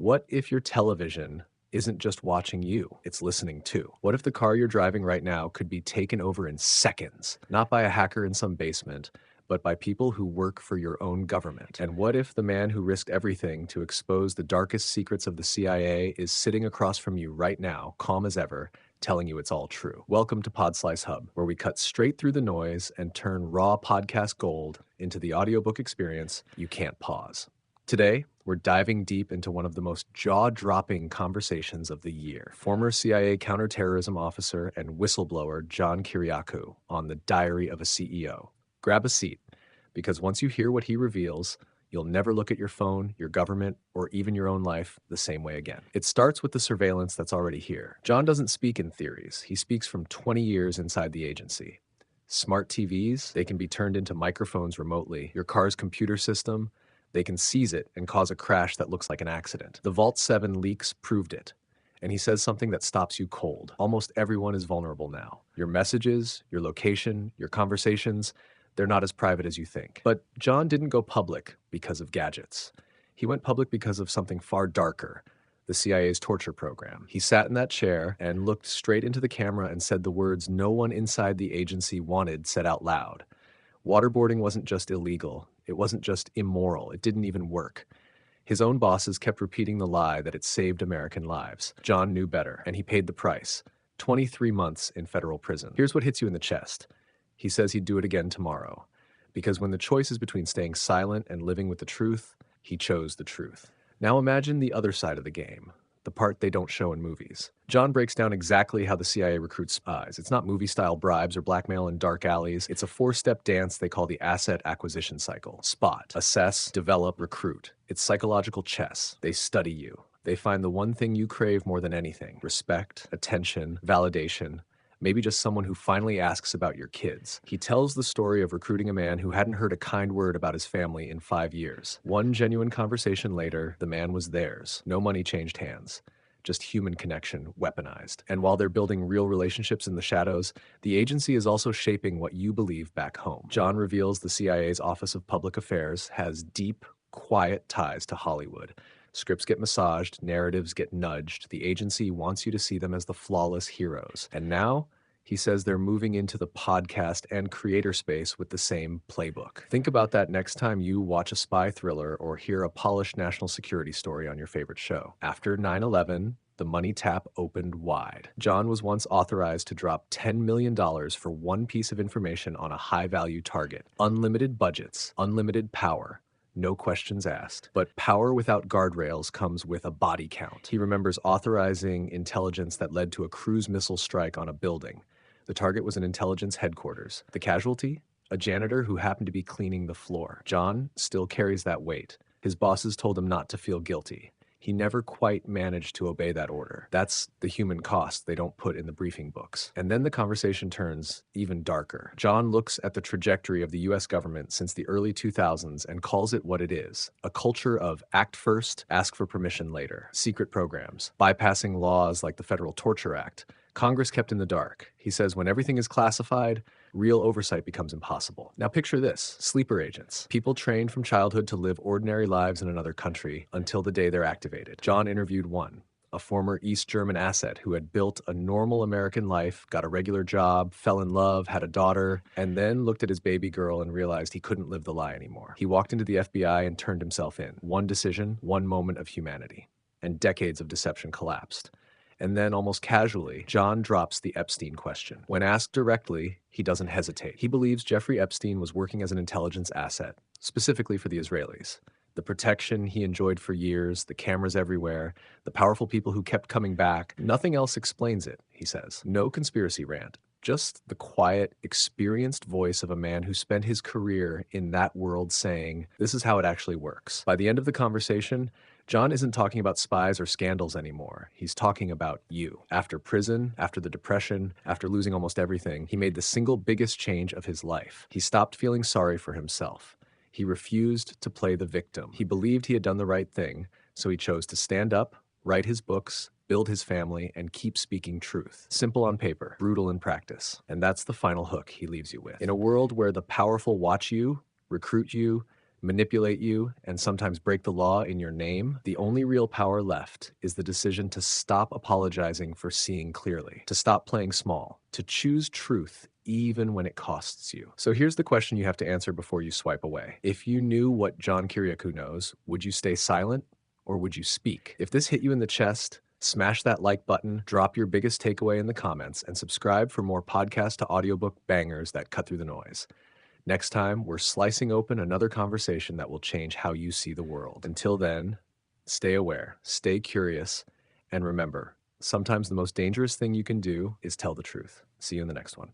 What if your television isn't just watching you, it's listening too? What if the car you're driving right now could be taken over in seconds, not by a hacker in some basement, but by people who work for your own government? And what if the man who risked everything to expose the darkest secrets of the CIA is sitting across from you right now, calm as ever, telling you it's all true? Welcome to Podslice Hub, where we cut straight through the noise and turn raw podcast gold into the audiobook experience you can't pause. Today, we're diving deep into one of the most jaw-dropping conversations of the year. Former CIA counterterrorism officer and whistleblower John Kiriakou on the Diary of a CEO. Grab a seat, because once you hear what he reveals, you'll never look at your phone, your government, or even your own life the same way again. It starts with the surveillance that's already here. John doesn't speak in theories. He speaks from 20 years inside the agency. Smart TVs, they can be turned into microphones remotely. Your car's computer system, they can seize it and cause a crash that looks like an accident. The Vault 7 leaks proved it. And he says something that stops you cold. Almost everyone is vulnerable now. Your messages, your location, your conversations, they're not as private as you think. But John didn't go public because of gadgets. He went public because of something far darker, the CIA's torture program. He sat in that chair and looked straight into the camera and said the words no one inside the agency wanted said out loud. Waterboarding wasn't just illegal. It wasn't just immoral. It didn't even work. His own bosses kept repeating the lie that it saved American lives. John knew better, and he paid the price. 23 months in federal prison. Here's what hits you in the chest. He says he'd do it again tomorrow. Because when the choice is between staying silent and living with the truth, he chose the truth. Now imagine the other side of the game. The part they don't show in movies. John breaks down exactly how the CIA recruits spies. It's not movie-style bribes or blackmail in dark alleys. It's a four-step dance they call the asset acquisition cycle. Spot, assess, develop, recruit. It's psychological chess. They study you. They find the one thing you crave more than anything: respect, attention, validation. Maybe just someone who finally asks about your kids. He tells the story of recruiting a man who hadn't heard a kind word about his family in 5 years. One genuine conversation later, the man was theirs. No money changed hands. Just human connection weaponized. And while they're building real relationships in the shadows, the agency is also shaping what you believe back home. John reveals the CIA's Office of Public Affairs has deep, quiet ties to Hollywood. Scripts get massaged, narratives get nudged. The agency wants you to see them as the flawless heroes. And now, he says they're moving into the podcast and creator space with the same playbook. Think about that next time you watch a spy thriller or hear a polished national security story on your favorite show. After 9/11, the money tap opened wide. John was once authorized to drop $10 million for one piece of information on a high-value target. Unlimited budgets, unlimited power. No questions asked. But power without guardrails comes with a body count. He remembers authorizing intelligence that led to a cruise missile strike on a building. The target was an intelligence headquarters. The casualty? A janitor who happened to be cleaning the floor. John still carries that weight. His bosses told him not to feel guilty. He never quite managed to obey that order. That's the human cost they don't put in the briefing books. And then the conversation turns even darker. John looks at the trajectory of the US government since the early 2000s and calls it what it is: a culture of act first, ask for permission later. Secret programs, bypassing laws like the Federal Torture Act. Congress kept in the dark. He says when everything is classified, real oversight becomes impossible. Now picture this: sleeper agents, people trained from childhood to live ordinary lives in another country until the day they're activated. John interviewed one, a former East German asset who had built a normal American life, got a regular job, fell in love, had a daughter, and then looked at his baby girl and realized he couldn't live the lie anymore. He walked into the FBI and turned himself in. One decision, one moment of humanity. And decades of deception collapsed. And then, almost casually, John drops the Epstein question. When asked directly, he doesn't hesitate. He believes Jeffrey Epstein was working as an intelligence asset, specifically for the Israelis. The protection he enjoyed for years, the cameras everywhere, the powerful people who kept coming back. Nothing else explains it, he says. No conspiracy rant. Just the quiet, experienced voice of a man who spent his career in that world saying, this is how it actually works. By the end of the conversation, John isn't talking about spies or scandals anymore. He's talking about you. After prison, after the depression, after losing almost everything, he made the single biggest change of his life. He stopped feeling sorry for himself. He refused to play the victim. He believed he had done the right thing, so he chose to stand up, write his books, build his family, and keep speaking truth. Simple on paper, brutal in practice. And that's the final hook he leaves you with. In a world where the powerful watch you, recruit you, manipulate you, and sometimes break the law in your name, the only real power left is the decision to stop apologizing for seeing clearly, to stop playing small, to choose truth even when it costs you. So here's the question you have to answer before you swipe away. If you knew what John Kiriakou knows, would you stay silent or would you speak? If this hit you in the chest, smash that like button, drop your biggest takeaway in the comments, and subscribe for more podcast to audiobook bangers that cut through the noise. Next time, we're slicing open another conversation that will change how you see the world. Until then, stay aware, stay curious, and remember, sometimes the most dangerous thing you can do is tell the truth. See you in the next one.